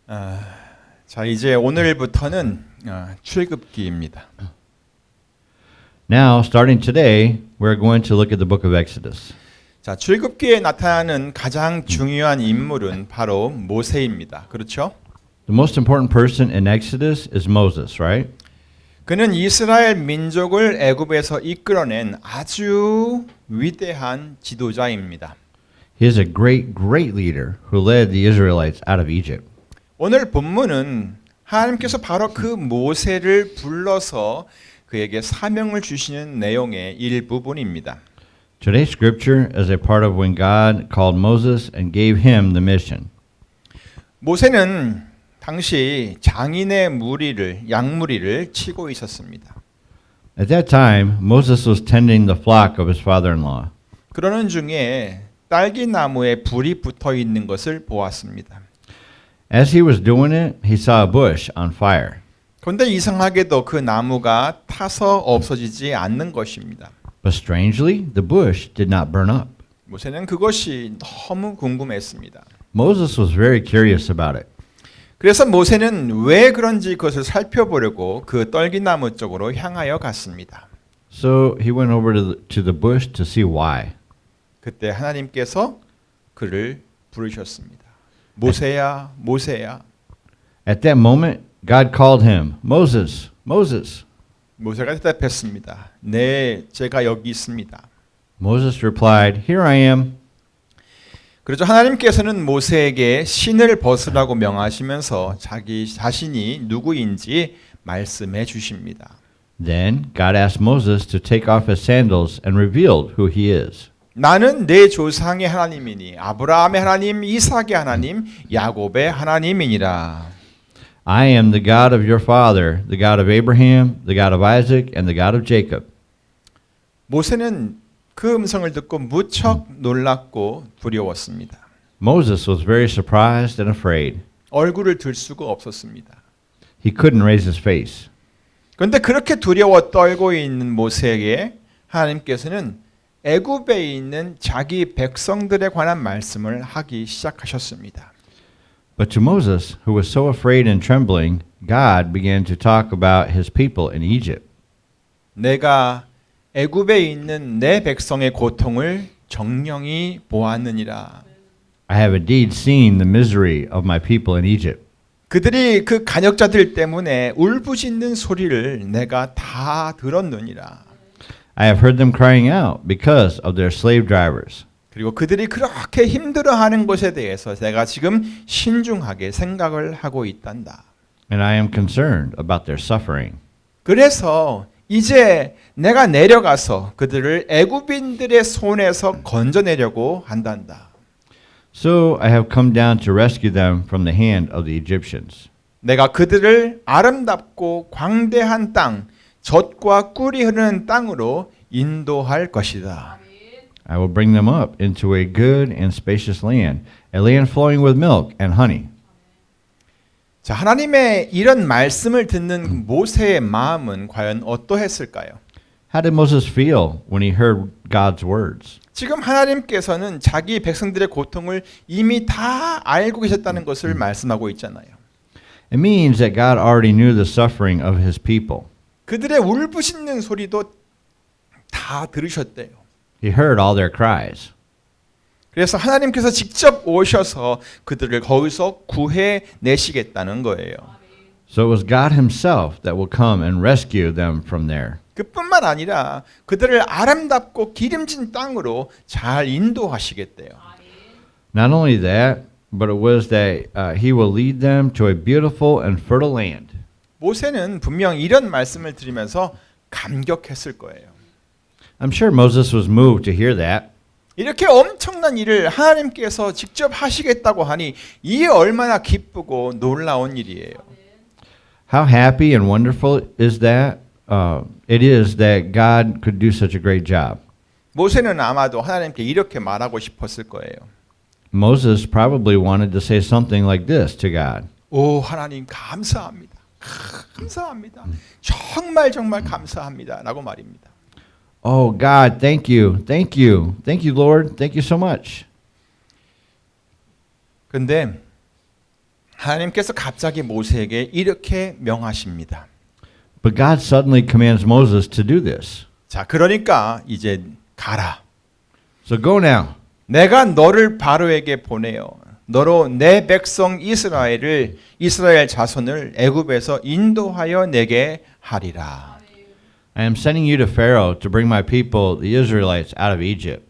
자, 이제 오늘부터는 출애굽기입니다. Now, starting today, we're going to look at the book of Exodus. 자, 출애굽기에 나타나는 가장 중요한 인물은 바로 모세입니다. 그렇죠? The most important person in Exodus is Moses, right? 그는 이스라엘 민족을 애굽에서 이끌어낸 아주 위대한 지도자입니다. He is a great, great leader who led the Israelites out of Egypt. 오늘 본문은 하나님께서 바로 그 모세를 불러서 그에게 사명을 주시는 내용의 일부분입니다. Today's scripture is a part of when God called Moses and gave him the mission. 모세는 당시 장인의 양무리를 치고 있었습니다. At that time, Moses was tending the flock of his father-in-law. 그러는 중에 딸기 나무에 불이 붙어 있는 것을 보았습니다. As he was doing it, he saw a bush on fire. 그런데 이상하게도 그 나무가 타서 없어지지 않는 것입니다. But strangely, the bush did not burn up. 모세는 그것이 너무 궁금했습니다. Moses was very curious about it. 그래서 모세는 왜 그런지 그것을 살펴보려고 그 떨기나무 쪽으로 향하여 갔습니다. So he went over to the bush to see why. 그때 하나님께서 그를 부르셨습니다. 모세야, 모세야. At that moment, God called him, Moses, Moses. 모세가 대답했습니다. 네, 제가 여기 있습니다. Moses replied, Here I am. 그렇죠. 하나님께서는 모세에게 신을 벗으라고 명하시면서 자기 자신이 누구인지 말씀해 주십니다. Then God asked Moses to take off his sandals and revealed who he is. 나는 내 조상의 하나님이니 아브라함의 하나님, 이삭의 하나님, 야곱의 하나님이니라. I am the God of your father, the God of Abraham, the God of Isaac, and the God of Jacob. 모세는 그 음성을 듣고 무척 놀랐고 두려웠습니다. Moses was very surprised and afraid. 얼굴을 들 수가 없었습니다. He couldn't raise his face. 그런데 그렇게 두려워 떨고 있는 모세에게 하나님께서는 애굽에 있는 자기 백성들에 관한 말씀을 하기 시작하셨습니다. But to Moses, who was so afraid and trembling, God began to talk about his people in Egypt. 내가 애굽에 있는 내 백성의 고통을 정령이 보았느니라. I have indeed seen the misery of my people in Egypt. 그들이 그 간역자들 때문에 울부짖는 소리를 내가 다 들었느니라. I have heard them crying out because of their slave drivers. 그리고 그들이 그렇게 힘들어하는 것에 대해서 내가 지금 신중하게 생각을 하고 있단다. And I am concerned about their suffering. 그래서 이제 내가 내려가서 그들을 애굽인들의 손에서 건져내려고 한단다. So I have come down to rescue them from the hand of the Egyptians. 내가 그들을 아름답고 광대한 땅, 젖과 꿀이 흐르는 땅으로 인도할 것이다. I will bring them up into a good and spacious land, a land flowing with milk and honey. 자, 하나님의 이런 말씀을 듣는 모세의 마음은 과연 어떠했을까요? How did Moses feel when he heard God's words? 지금 하나님께서는 자기 백성들의 고통을 이미 다 알고 계셨다는 것을 말씀하고 있잖아요. It means that God already knew the suffering of his people. 그들의 울부짖는 소리도 다 들으셨대요. He heard all their cries. 그래서 하나님께서 직접 오셔서 그들을 거기서 구해 내시겠다는 거예요. So it was God himself that will come and rescue them from there. 그뿐만 아니라 그들을 아름답고 기름진 땅으로 잘 인도하시겠대요. Not only that, but it was that he will lead them to a beautiful and fertile land. 모세는 분명 이런 말씀을 들으면서 감격했을 거예요. I'm sure Moses was moved to hear that. 이렇게 엄청난 일을 하나님께서 직접 하시겠다고 하니 이게 얼마나 기쁘고 놀라운 일이에요. How happy and wonderful is that? It is that God could do such a great job. 모세는 아마도 하나님께 이렇게 말하고 싶었을 거예요. Moses probably wanted to say something like this to God. 오 하나님 감사합니다. 감사합니다. 정말 감사합니다. 라고 말입니다. Oh God, thank you, thank you, thank you, Lord, thank you so much. 근데 하나님께서 갑자기 모세에게 이렇게 명하십니다. But God suddenly commands Moses to do this. 자, 그러니까 이제 가라. So go now. 내가 너를 바로에게 보내어 너로 내 백성 이스라엘 자손을 애굽에서 인도하여 내게 하리라. I am sending you to Pharaoh to bring my people, the Israelites, out of Egypt.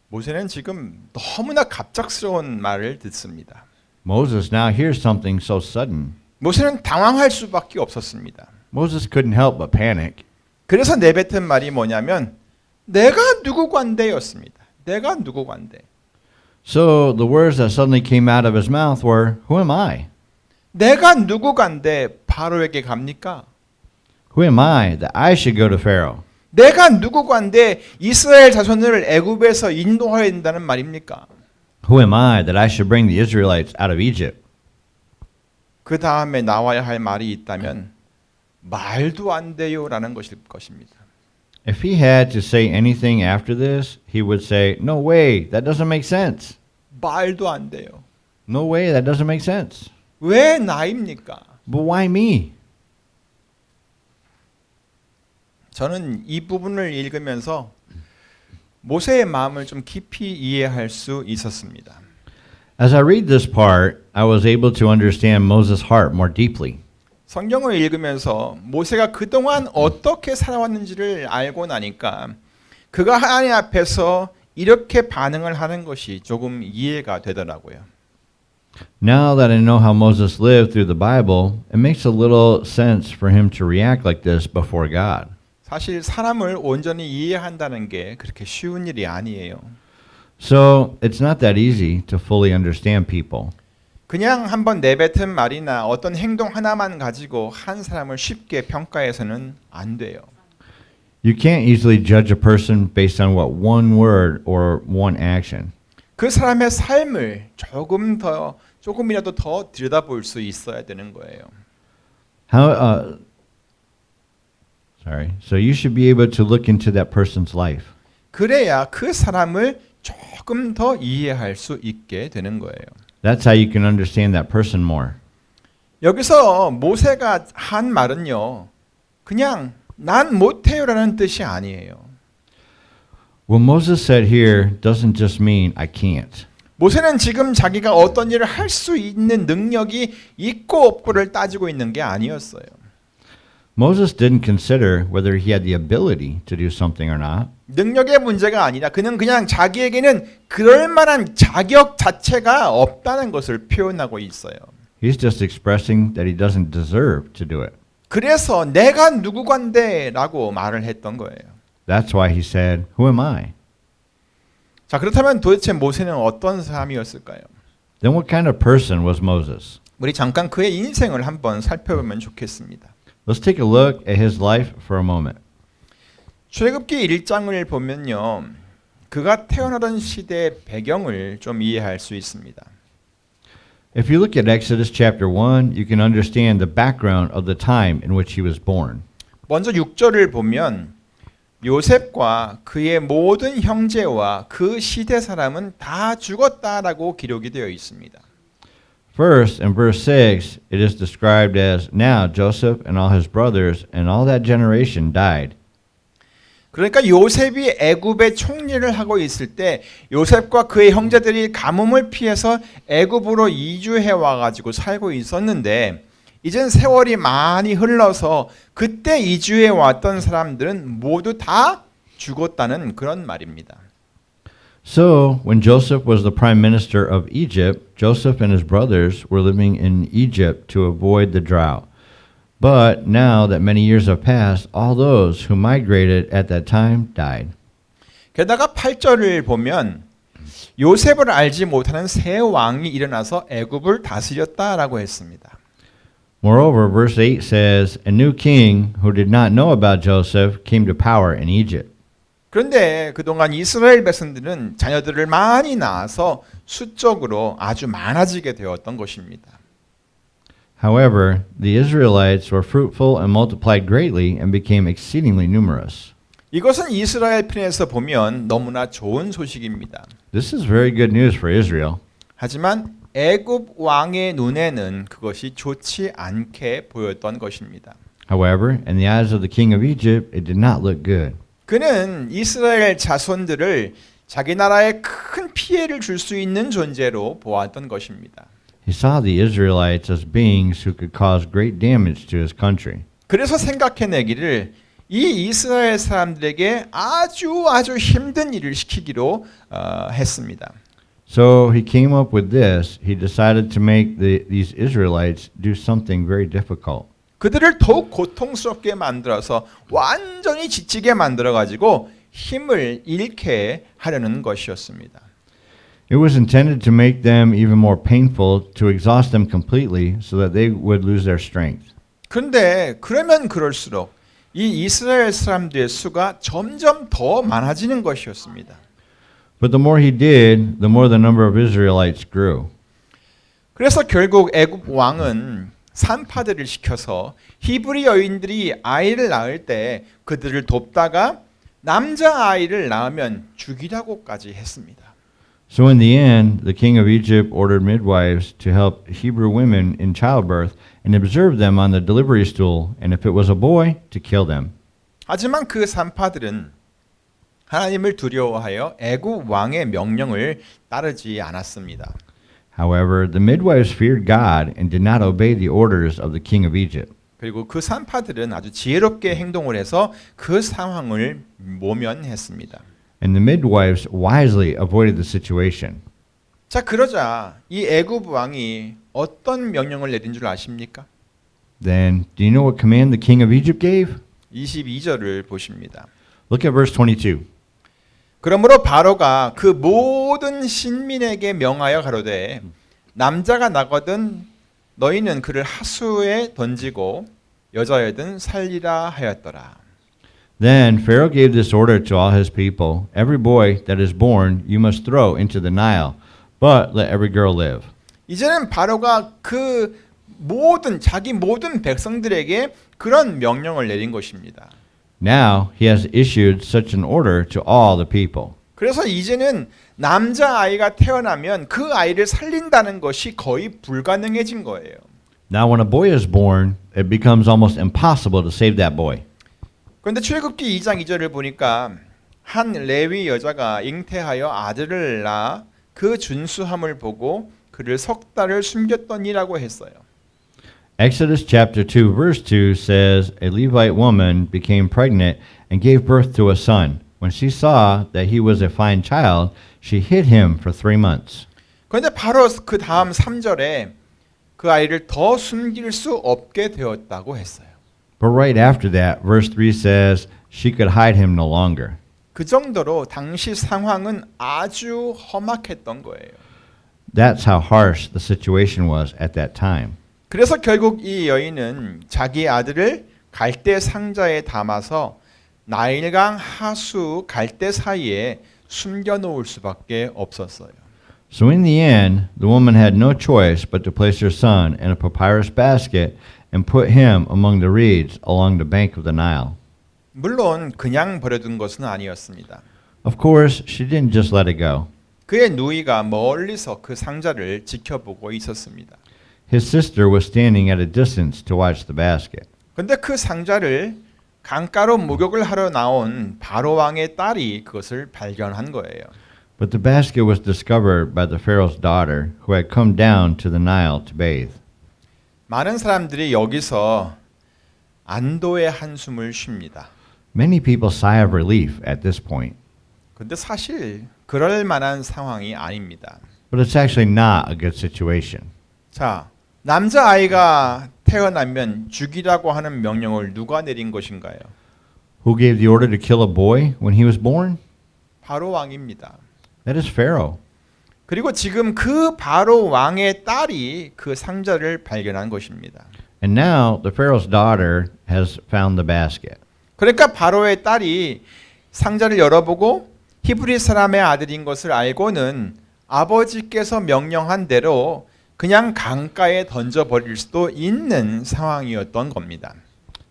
모세는 지금 너무나 갑작스러운 말을 듣습니다. Moses now hears something so sudden. 모세는 당황할 수밖에 없었습니다. Moses couldn't help but panic. 그래서 내뱉은 말이 뭐냐면 내가 누구 관대였습니다. 내가 누구 관대. So the words that suddenly came out of his mouth were, "Who am I? 내가 누구 관대 바로에게 갑니까? Who am I that I should go to Pharaoh? 내가 누구 관대 이스라엘 자손을 애굽에서 인도하야 된다는 말입니까? Who am I that I should bring the Israelites out of Egypt?" 그 다음에 나와야 할 말이 있다면 말도 안 돼요라는 것일 것입니다. If he had to say anything after this, he would say, "No way, that doesn't make sense. 말도 안 돼요. No way, that doesn't make sense. 왜 나입니까? But why me?" 저는 이 부분을 읽으면서 모세의 마음을 좀 깊이 이해할 수 있었습니다. As I read this part, I was able to understand Moses' heart more deeply. 성경을 읽으면서 모세가 그동안 어떻게 살아왔는지를 알고 나니까 그가 하나님 앞에서 이렇게 반응을 하는 것이 조금 이해가 되더라고요. Now that I know how Moses lived through the Bible, it makes a little sense for him to react like this before God. 사실 사람을 온전히 이해한다는 게 그렇게 쉬운 일이 아니에요. So it's not that easy to fully understand people. 그냥 한번 내뱉은 말이나 어떤 행동 하나만 가지고 한 사람을 쉽게 평가해서는 안 돼요. You can't easily judge a person based on what one word or one action. 그 사람의 삶을 조금이라도 더 들여다볼 수 있어야 되는 거예요. So you should be able to look into that person's life. 그래야 그 사람을 조금 더 이해할 수 있게 되는 거예요. That's how you can understand that person more. 여기서 모세가 한 말은요. 그냥 난 못해요라는 뜻이 아니에요. What Moses said here doesn't just mean I can't. 모세는 지금 자기가 어떤 일을 할 수 있는 능력이 있고 없고를 따지고 있는 게 아니었어요. Moses didn't consider whether he had the ability to do something or not. 능력의 문제가 아니라 그는 그냥 자기에게는 그럴 만한 자격 자체가 없다는 것을 표현하고 있어요. He's just expressing that he doesn't deserve to do it. 그래서 내가 누구간데라고 말을 했던 거예요. That's why he said, "Who am I?" 자, 그렇다면 도대체 모세는 어떤 사람이었을까요? Then what kind of person was Moses? 우리 잠깐 그의 인생을 한번 살펴보면 좋겠습니다. Let's take a look at his life for a moment. 출애굽기 1장을 보면요. 그가 태어나던 시대의 배경을 좀 이해할 수 있습니다. If you look at Exodus chapter 1, you can understand the background of the time in which he was born. 먼저 6절을 보면 요셉과 그의 모든 형제와 그 시대 사람은 다 죽었다라고 기록이 되어 있습니다. First, in verse 6, it is described as, "Now Joseph and all his brothers and all that generation died." 그러니까 요셉이 애굽의 총리를 하고 있을 때 요셉과 그의 형제들이 가뭄을 피해서 애굽으로 이주해 와가지고 살고 있었는데 이젠 세월이 많이 흘러서 그때 이주해 왔던 사람들은 모두 다 죽었다는 그런 말입니다. So, when Joseph was the prime minister of Egypt, Joseph and his brothers were living in Egypt to avoid the drought. But now that many years have passed, all those who migrated at that time died. 게다가 8절을 보면 요셉을 알지 못하는 새 왕이 일어나서 애굽을 다스렸다라고 했습니다. Moreover, verse 8 says, "A new king who did not know about Joseph came to power in Egypt." 그런데 그동안 이스라엘 백성들은 자녀들을 많이 낳아서 수적으로 아주 많아지게 되었던 것입니다. However, the Israelites were fruitful and multiplied greatly and became exceedingly numerous. 이것은 이스라엘 편에서 보면 너무나 좋은 소식입니다. This is very good news for Israel. 하지만 애굽 왕의 눈에는 그것이 좋지 않게 보였던 것입니다. However, in the eyes of the king of Egypt, it did not look good. 그는 이스라엘 자손들을 자기 나라에 큰 피해를 줄 수 있는 존재로 보았던 것입니다. He saw the Israelites as beings who could cause great damage to his country. 그래서 생각해내기를 이 이스라엘 사람들에게 아주 힘든 일을 시키기로 했습니다. So he came up with this. He decided to make these Israelites do something very difficult. 그들을 더욱 고통스럽게 만들어서 완전히 지치게 만들어가지고 힘을 잃게 하려는 것이었습니다. It was intended to make them even more painful, to exhaust them completely so that they would lose their strength. 그런데 그러면 그럴수록 이 이스라엘 사람들의 수가 점점 더 많아지는 것이었습니다. But the more he did, the more the number of Israelites grew. 그래서 결국 애굽 왕은 산파들을 시켜서 히브리 여인들이 아이를 낳을 때 그들을 돕다가 남자 아이를 낳으면 죽이라고까지 했습니다. So in the end, the king of Egypt ordered midwives to help Hebrew women in childbirth and observe them on the delivery stool, and if it was a boy, to kill them. 하지만 그 산파들은 하나님을 두려워하여 애굽 왕의 명령을 따르지 않았습니다. However, the midwives feared God and did not obey the orders of the king of Egypt. 그리고 그 산파들은 아주 지혜롭게 행동을 해서 그 상황을 모면했습니다. And the midwives wisely avoided the situation. 자, 그러자 이 애굽 왕이 어떤 명령을 내린 줄 아십니까? Then, do you know what command the king of Egypt gave? 22절을 보십니다. Look at verse 22. 그러므로 바로가 그 모든 신민에게 명하여 가로되 남자가 나거든 너희는 그를 하수에 던지고 여자여든 살리라 하였더라. Then Pharaoh gave this order to all his people, every boy that is born you must throw into the Nile, but let every girl live. 이제는 바로가 그 자기 모든 백성들에게 그런 명령을 내린 것입니다. Now he has issued such an order to all the people. 그래서 이제는 남자 아이가 태어나면 그 아이를 살린다는 것이 거의 불가능해진 거예요. Now when a boy is born, it becomes almost impossible to save that boy. 그런데 출애굽기 2장 2절을 보니까 한 레위 여자가 잉태하여 아들을 낳아 그 준수함을 보고 그를 석 달을 숨겼더니라고 했어요. Exodus chapter 2 verse 2 says, a Levite woman became pregnant and gave birth to a son. When she saw that he was a fine child, she hid him for 3 months. 그런데 바로 그 다음 3절에 그 아이를 더 숨길 수 없게 되었다고 했어요. But right after that, verse 3 says, she could hide him no longer. 그 정도로 당시 상황은 아주 험악했던 거예요. That's how harsh the situation was at that time. 그래서 결국 이 여인은 자기 아들을 갈대 상자에 담아서 나일강 하수 갈대 사이에 숨겨놓을 수밖에 없었어요. So in the end, the woman had no choice but to place her son in a papyrus basket and put him among the reeds along the bank of the Nile. 물론 그냥 버려둔 것은 아니었습니다. Of course, she didn't just let it go. 그의 누이가 멀리서 그 상자를 지켜보고 있었습니다. His sister was standing at a distance to watch the basket. 그런데 그 상자를 강가로 목욕을 하러 나온 바로 왕의 딸이 그것을 발견한 거예요. But the basket was discovered by the Pharaoh's daughter, who had come down to the Nile to bathe. 많은 사람들이 여기서 안도의 한숨을 쉽니다. Many people sigh of relief at this point, 근데 사실 그럴 만한 상황이 아닙니다. but it's actually not a good situation. 자, 남자 아이가 태어나면 죽이라고 하는 명령을 누가 내린 것인가요? Who gave the order to kill a boy when he was born? 바로 왕입니다. That is Pharaoh. 그리고 지금 그 바로 왕의 딸이 그 상자를 발견한 것입니다. And now the Pharaoh's daughter has found the basket. 그러니까 바로의 딸이 상자를 열어보고 히브리 사람의 아들인 것을 알고는 아버지께서 명령한 대로 그냥 강가에 던져버릴 수도 있는 상황이었던 겁니다.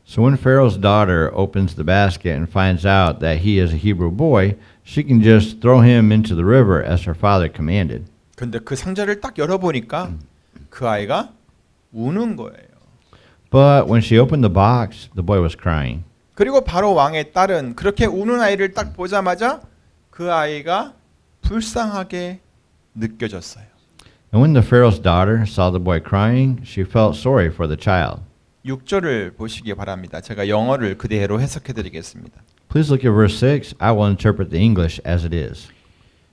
So when Pharaoh's daughter opens the basket and finds out that he is a Hebrew boy, she can just throw him into the river as her father commanded. 근데 그 상자를 딱 열어보니까 그 아이가 우는 거예요. But when she opened the box, the boy was crying. 그리고 바로 왕의 딸은 그렇게 우는 아이를 딱 보자마자 그 아이가 불쌍하게 느껴졌어요. And when the Pharaoh's daughter saw the boy crying, she felt sorry for the child. 6절을 보시기 바랍니다. 제가 영어를 그대로 해석해 드리겠습니다. Please look at verse 6. I will interpret the English as it is.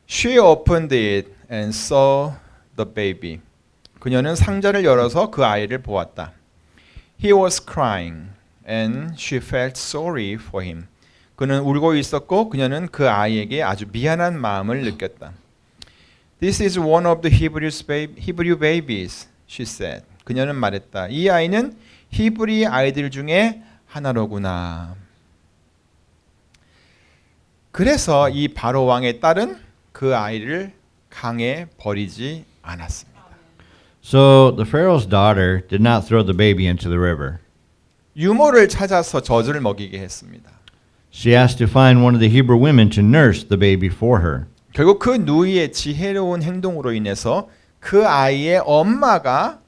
She opened it and saw the baby. 그녀는 상자를 열어서 그 아이를 보았다. He was crying and she felt sorry for him. 그는 울고 있었고 그녀는 그 아이에게 아주 미안한 마음을 느꼈다. This is one of the Hebrew babies, she said. 그녀는 말했다. 이 아이는 히브리 아이들 중에 하나로구나. 그래서 이 바로 왕의 딸은 그 아이를 강에 버리지 않았습니다. So the Pharaoh's daughter did not throw the baby into the river. 유모를 찾아서 젖을 먹이게 했습니다. She asked to find one of the Hebrew women to nurse the baby for her. 결국 그 누이의 지혜로운 행동으로 인해서 그 아이의 엄마가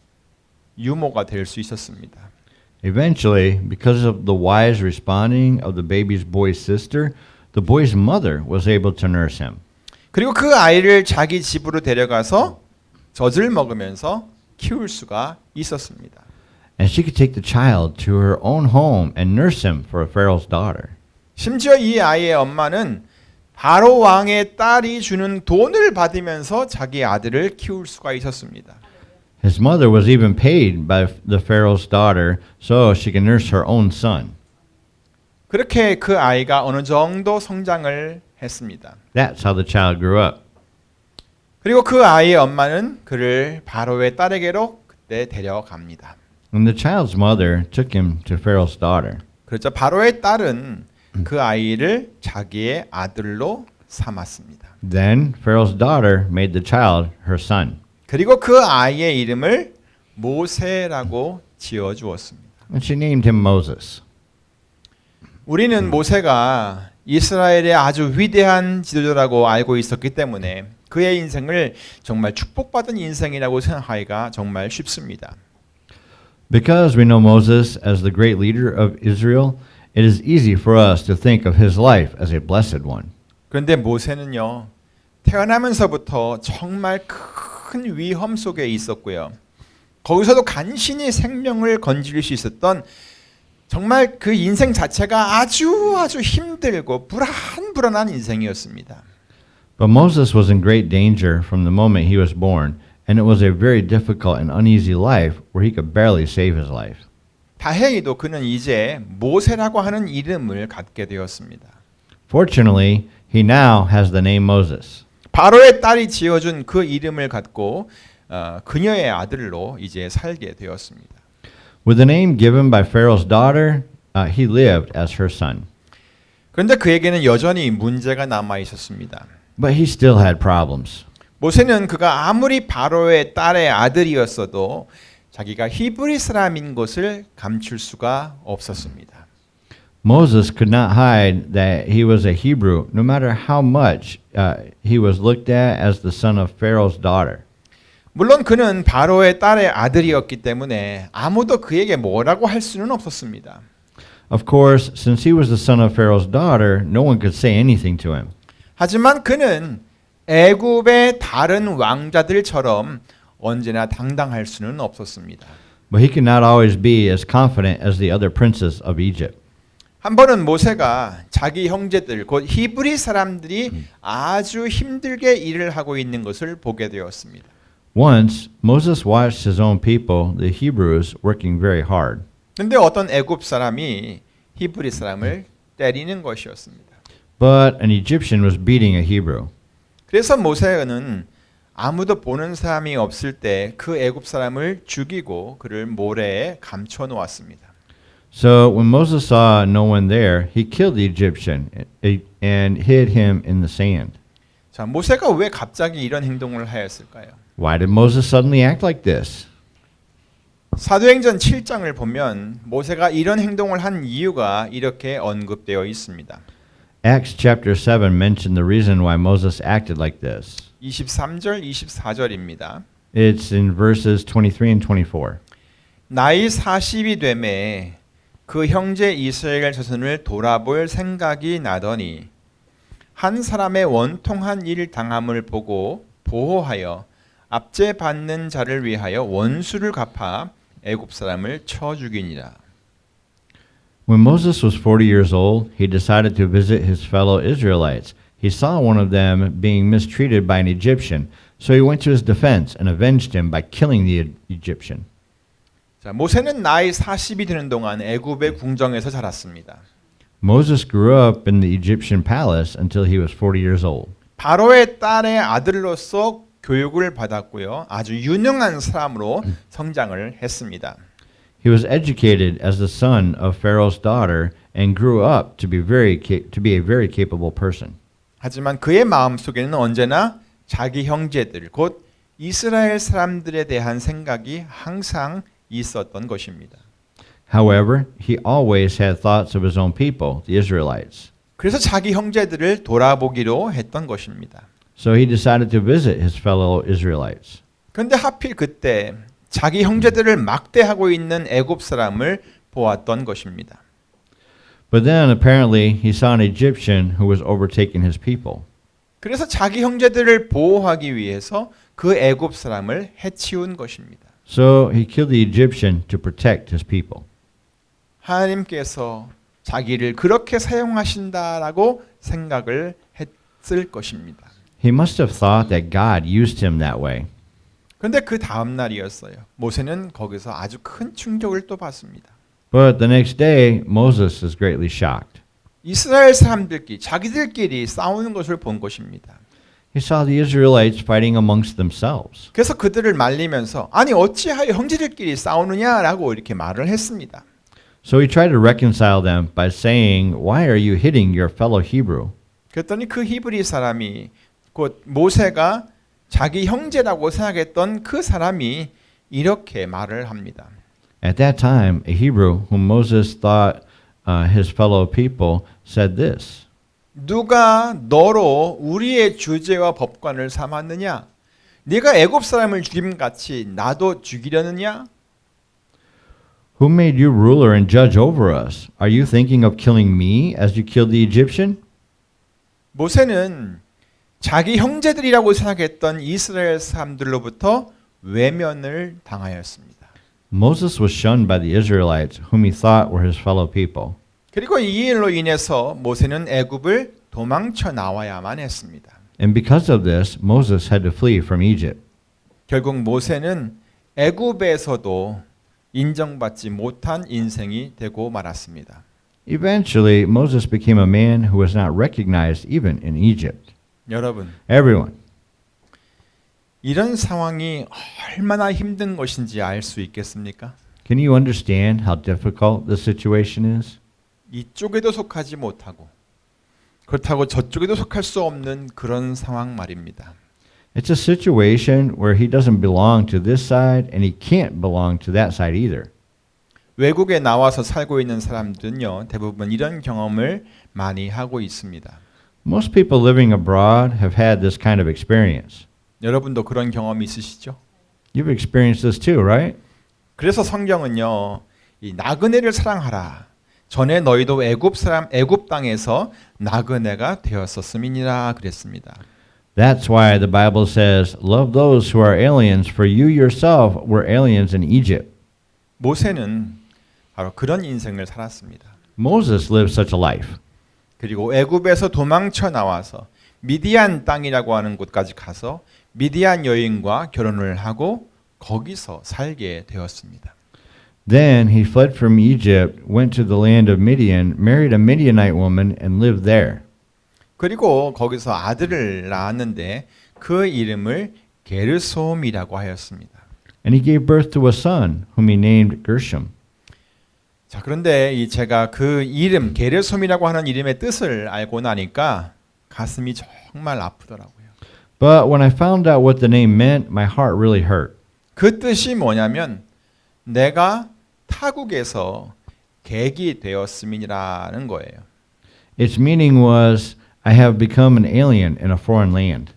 유모가 될 수 있었습니다. Eventually, because of the wise responding of the baby's boy's sister, the boy's mother was able to nurse him. 그리고 그 아이를 자기 집으로 데려가서 젖을 먹으면서 키울 수가 있었습니다. And she could take the child to her own home and nurse him for Pharaoh's daughter. 심지어 이 아이의 엄마는 바로 왕의 딸이 주는 돈을 받으면서 자기 아들을 키울 수가 있었습니다. His mother was even paid by the Pharaoh's daughter so she could nurse her own son. 그렇게 그 아이가 어느 정도 성장을 했습니다. That's how the child grew up. 그리고 그 아이의 엄마는 그를 바로의 딸에게로 그때 데려갑니다. And the child's mother took him to Pharaoh's daughter. 그렇죠. 바로의 딸은 그 아이를 자기의 아들로 삼았습니다. Then Pharaoh's daughter made the child her son. 그리고 그 아이의 이름을 모세라고 지어 주었습니다. And she named him Moses. 우리는 모세가 이스라엘의 아주 위대한 지도자라고 알고 있었기 때문에 그의 인생을 정말 축복받은 인생이라고 생각하기가 정말 쉽습니다. Because we know Moses as the great leader of Israel, it is easy for us to think of his life as a blessed one. 그런데 모세는요, 태어나면서부터 정말 큰 위험 속에 있었고요. 거기서도 간신히 생명을 건질 수 있었던 정말 그 인생 자체가 아주 힘들고 불안한 인생이었습니다. But Moses was in great danger from the moment he was born, and it was a very difficult and uneasy life where he could barely save his life. 다행히도 그는 이제 모세라고 하는 이름을 갖게 되었습니다. Fortunately, he now has the name Moses. 바로의 딸이 지어준 그 이름을 갖고 그녀의 아들로 이제 살게 되었습니다. With the name given by Pharaoh's daughter, he lived as her son. 그런데 그에게는 여전히 문제가 남아 있었습니다. But he still had problems. 모세는 그가 아무리 바로의 딸의 아들이었어도 자기가 히브리 사람인 것을 감출 수가 없었습니다. Moses could not hide that he was a Hebrew, no matter how much he was looked at as the son of Pharaoh's daughter. 물론 그는 바로의 딸의 아들이었기 때문에 아무도 그에게 뭐라고 할 수는 없었습니다. Of course, since he was the son of Pharaoh's daughter, no one could say anything to him. 하지만 그는 애굽의 다른 왕자들처럼 언제나 당당할 수는 없었습니다. But he could not always be as confident as the other princes of Egypt. 한 번은 모세가 자기 형제들 곧 히브리 사람들이 아주 힘들게 일을 하고 있는 것을 보게 되었습니다. Once, Moses watched his own people, the Hebrews, working very hard. 근데 어떤 애굽 사람이 히브리 사람을 때리는 것이었습니다. But an Egyptian was beating a Hebrew. 그래서 모세는 아무도 보는 사람이 없을 때 그 애굽 사람을 죽이고 그를 모래에 감춰 놓았습니다. So when Moses saw no one there, he killed the Egyptian and hid him in the sand. 자, 모세가 왜 갑자기 이런 행동을 하였을까요? Why did Moses suddenly act like this? 사도행전 7장을 보면 모세가 이런 행동을 한 이유가 이렇게 언급되어 있습니다. Acts chapter 7 mentioned the reason why Moses acted like this. 23절 24절입니다. It's in verses 23 and 24. 나이 40이 되매 그 형제 이스라엘 자손을 돌아볼 생각이 나더니 한 사람의 원통한 일 당함을 보고 보호하여 압제받는 자를 위하여 원수를 갚아 애굽 사람을 쳐 죽이니라. When Moses was 40 years old, he decided to visit his fellow Israelites. He saw one of them being mistreated by an Egyptian, so he went to his defense and avenged him by killing the Egyptian. 자, 모세는 나이 40이 되는 동안 애굽의 궁정에서 자랐습니다. Moses grew up in the Egyptian palace until he was 40 years old. 바로의 딸의 아들로서 교육을 받았고요. 아주 유능한 사람으로 성장을 했습니다. He was educated as the son of Pharaoh's daughter and grew up to be a very capable person. 하지만 그의 마음속에는 언제나 자기 형제들, 곧 이스라엘 사람들에 대한 생각이 항상 있었던 것입니다. However, he always had thoughts of his own people, the Israelites. 그래서 자기 형제들을 돌아보기로 했던 것입니다. So he decided to visit his fellow Israelites. 그런데 하필 그때 자기 형제들을 막대하고 있는 애굽 사람을 보았던 것입니다. But then apparently he saw an Egyptian who was overtaking his people. 그래서 자기 형제들을 보호하기 위해서 그 애굽 사람을 해치운 것입니다. So he killed the Egyptian to protect his people. 하나님께서 자기를 그렇게 사용하신다라고 생각을 했을 것입니다. He must have thought that God used him that way. 그런데 그 다음 날이었어요. 모세는 거기서 아주 큰 충격을 또 받습니다. But the next day, Moses is greatly shocked. 이스라엘 사람들끼리 자기들끼리 싸우는 것을 본 것입니다. He saw the Israelites fighting amongst themselves. 그래서 그들을 말리면서 아니 어찌하여 형제들끼리 싸우느냐라고 이렇게 말을 했습니다. So he tried to reconcile them by saying, "Why are you hitting your fellow Hebrew?" 그랬더니 그 히브리 사람이 곧 모세가 자기 형제라고 생각했던 그 사람이 이렇게 말을 합니다. At that time, a Hebrew whom Moses thought his fellow people said this. 누가 너로 우리의 주제와 법관을 삼았느냐? 네가 애굽 사람을 죽임같이 나도 죽이려느냐? Who made you ruler and judge over us? Are you thinking of killing me as you killed the Egyptian? 모세는 자기 형제들이라고 생각했던 이스라엘 사람들로부터 외면을 당하였습니다. Moses was shunned by the Israelites, whom he thought were his fellow people. 그리고 이 일로 인해서 모세는 애굽을 도망쳐 나와야만 했습니다. And because of this, Moses had to flee from Egypt. 결국 모세는 애굽에서도 인정받지 못한 인생이 되고 말았습니다. Eventually, Moses became a man who was not recognized even in Egypt. 여러분, Everyone, 이런 상황이 얼마나 힘든 것인지 알 수 있겠습니까? can you understand how difficult this situation is? 이쪽에도 속하지 못하고 그렇다고 저쪽에도 속할 수 없는 그런 상황 말입니다. It's a situation where he doesn't belong to this side and he can't belong to that side either. 외국에 나와서 살고 있는 사람들은요, 대부분 이런 경험을 많이 하고 있습니다. Most people living abroad have had this kind of experience. 여러분도 그런 경험이 있으시죠? You've experienced this too, right? 그래서 성경은요, 이 나그네를 사랑하라. 전에 너희도 애굽 땅에서 나그네가 되었었음이니라 그랬습니다. That's why the Bible says, "Love those who are aliens, for you yourself were aliens in Egypt." 모세는 바로 그런 인생을 살았습니다. Moses lived such a life. 그리고 애굽에서 도망쳐 나와서 미디안 땅이라고 하는 곳까지 가서 미디안 여인과 결혼을 하고 거기서 살게 되었습니다. Then he fled from Egypt, went to the land of Midian, married a Midianite woman, and lived there. 그리고 거기서 아들을 낳았는데 그 이름을 게르솜이라고 하였습니다. And he gave birth to a son, whom he named Gershom. 자, 그런데 제가 그 이름 게르솜이라고 하는 이름의 뜻을 알고 나니까 가슴이 정말 아프더라고요. But when I found out what the name meant, my heart really hurt. 그 뜻이 뭐냐면 내가 타국에서 객이 되었음이라는 거예요. Its meaning was, I have become an alien in a foreign land.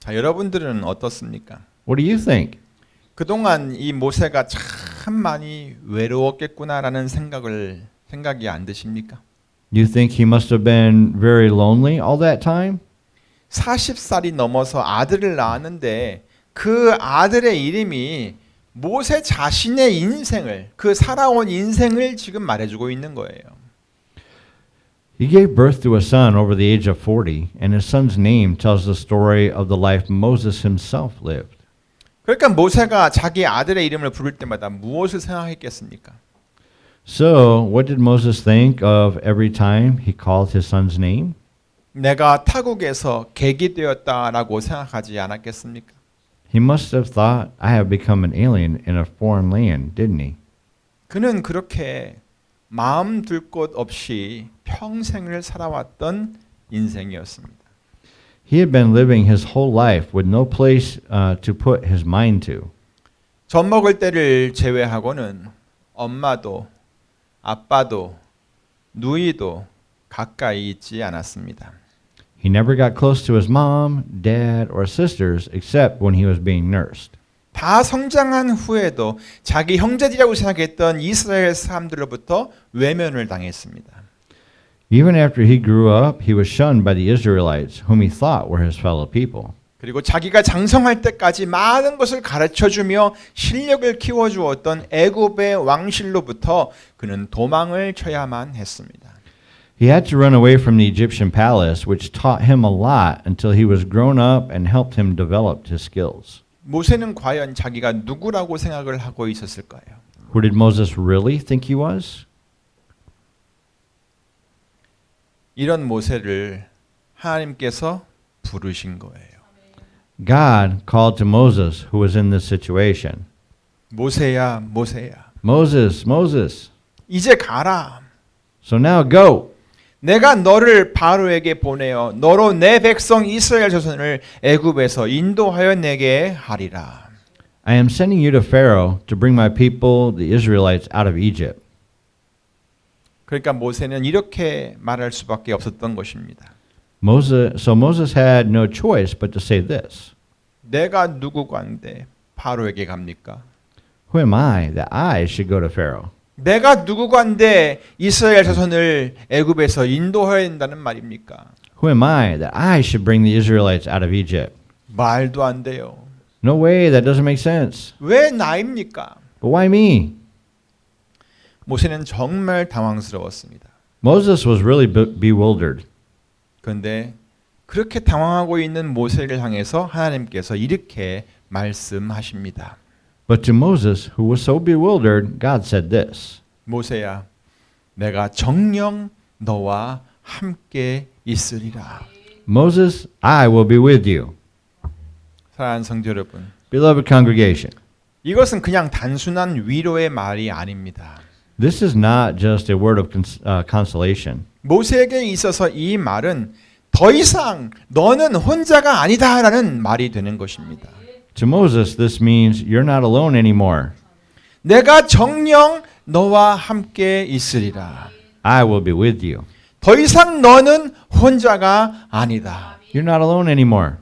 자, 여러분들은 어떻습니까? What do you think? 그동안 이 모세가 참 많이 외로웠겠구나라는 생각이 안 드십니까? You think he must have been very lonely all that time? 40살이 넘어서 아들을 낳았는데 그 아들의 이름이 모세 자신의 인생을, 그 살아온 인생을 지금 말해주고 있는 거예요. He gave birth to a son over the age of 40, and his son's name tells the story of the life Moses himself lived. 그러니까 모세가 자기 아들의 이름을 부를 때마다 무엇을 생각했겠습니까? So, what did Moses think of every time he called his son's name? 내가 타국에서 객이 되었다라고 생각하지 않았겠습니까? He must have thought, I have become an alien in a foreign land, didn't he? 그는 그렇게 마음 둘 곳 없이 평생을 살아왔던 인생이었습니다. He had been living his whole life with no place to put his mind to. 젖 먹을 때를 제외하고는 엄마도 아빠도 누이도 가까이 있지 않았습니다. He never got close to his mom, dad, or sisters except when he was being nursed. 다 성장한 후에도 자기 형제들이라고 생각했던 이스라엘 사람들로부터 외면을 당했습니다. Even after he grew up, he was shunned by the Israelites, whom he thought were his fellow people. 그리고 자기가 장성할 때까지 많은 것을 가르쳐주며 실력을 키워주었던 애굽의 왕실로부터 그는 도망을 쳐야만 했습니다. He had to run away from the Egyptian palace, which taught him a lot until he was grown up and helped him develop his skills. 모세는 과연 자기가 누구라고 생각을 하고 있었을까요? Who did Moses really think he was? 이런 모세를 하나님께서 부르신 거예요. God called to Moses, who was in this situation. 모세야, 모세야. Moses, Moses. 이제 가라. So now go. 내가 너를 바로에게 보내어 너로 내 백성 이스라엘 자손을 애굽에서 인도하여 내게 하리라. I am sending you to Pharaoh to bring my people, the Israelites, out of Egypt. 그러니까 모세는 이렇게 말할 수밖에 없었던 것입니다. So Moses had no choice but to say this. 내가 누구관데 바로에게 갑니까? Who am I that I should go to Pharaoh? 내가 누구관데 이스라엘 자손을 애굽에서 인도해야 된다는 말입니까? Who am I that I should bring the Israelites out of Egypt? 말도 안 돼요. No way, that doesn't make sense. 왜 나입니까? But why me? 모세는 정말 당황스러웠습니다. Moses was really bewildered. 그런데 그렇게 당황하고 있는 모세를 향해서 하나님께서 이렇게 말씀하십니다. But to Moses, who was so bewildered, God said this. 모세야, 내가 정녕 너와 함께 있으리라. Moses, I will be with you. 사랑하는 성도 여러분, Beloved congregation, 이것은 그냥 단순한 위로의 말이 아닙니다. this is not just a word of consolation. 모세에게 있어서 이 말은 더 이상 너는 혼자가 아니다라는 말이 되는 것입니다. To Moses, this means you're not alone anymore. 내가 정녕 너와 함께 있으리라. I will be with you. 더 이상 너는 혼자가 아니다. You're not alone anymore.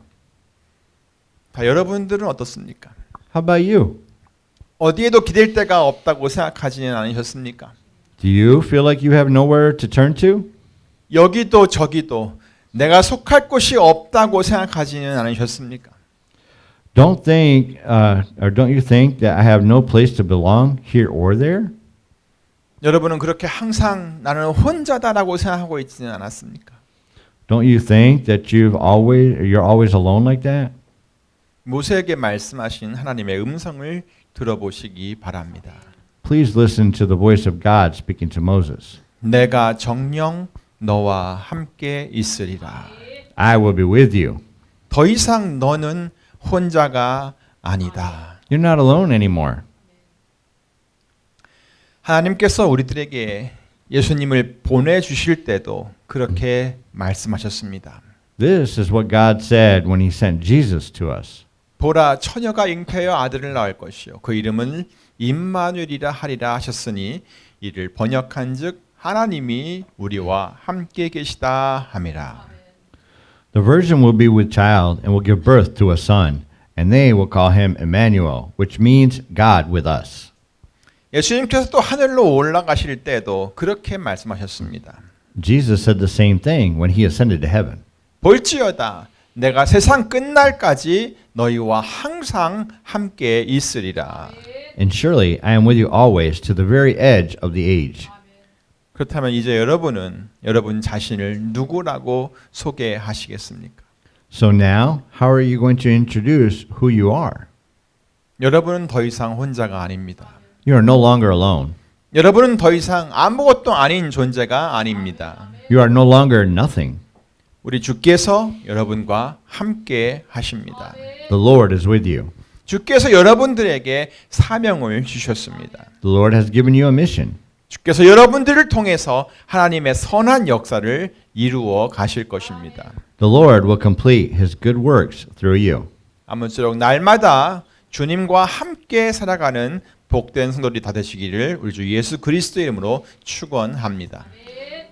자, 여러분들은 어떻습니까? How about you? 어디에도 기댈 데가 없다고 생각하지는 않으셨습니까? Do you feel like you have nowhere to turn to? 여기도 저기도 내가 속할 곳이 없다고 생각하지는 않으셨습니까? Don't you think that I have no place to belong here or there? 여러분은 그렇게 항상 나는 혼자다라고 생각하고 있지는 않았습니까? Don't you think that you're always alone like that? 모세에게 말씀하신 하나님의 음성을 들어보시기 바랍니다. Please listen to the voice of God speaking to Moses. 내가 정녕 너와 함께 있으리라. I will be with you. 더 이상 너는 혼자가 아니다. You're not alone anymore. 하나님께서 우리들에게 예수님을 보내주실 때도 그렇게 말씀하셨습니다. This is what God said when he sent Jesus to us. 보라 처녀가 잉태하여 아들을 낳을 것이요 그 이름은 임마누엘이라 하리라 하셨으니 이를 번역한즉 하나님이 우리와 함께 계시다 함이라. The virgin will be with child and will give birth to a son, and they will call him Emmanuel, which means God with us. 예수님께서 또 하늘로 올라가실 때도 그렇게 말씀하셨습니다. Jesus said the same thing when he ascended to heaven. 볼지어다 내가 세상 끝날까지 너희와 항상 함께 있으리라. And surely I am with you always to the very edge of the age. 그렇다면 이제 여러분은 여러분 자신을 누구라고 소개하시겠습니까? So now, how are you going to introduce who you are? 여러분은 더 이상 혼자가 아닙니다. You are no longer alone. 여러분은 더 이상 아무것도 아닌 존재가 아닙니다. You are no longer nothing. 우리 주께서 여러분과 함께 하십니다. The Lord is with you. 주께서 여러분들에게 사명을 주셨습니다. The Lord has given you a mission. 주께서 여러분들을 통해서 하나님의 선한 역사를 이루어 가실 것입니다. The Lord will complete his good works through you. 아무쪼록 날마다 주님과 함께 살아가는 복된 성도들이 다 되시기를 우리 주 예수 그리스도의 이름으로 축원합니다.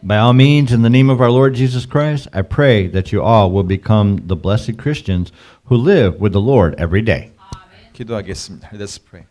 By all means, in the name of our Lord Jesus Christ, I pray that you all will become the blessed Christians who live with the Lord every day. 기도하겠습니다. Let's pray.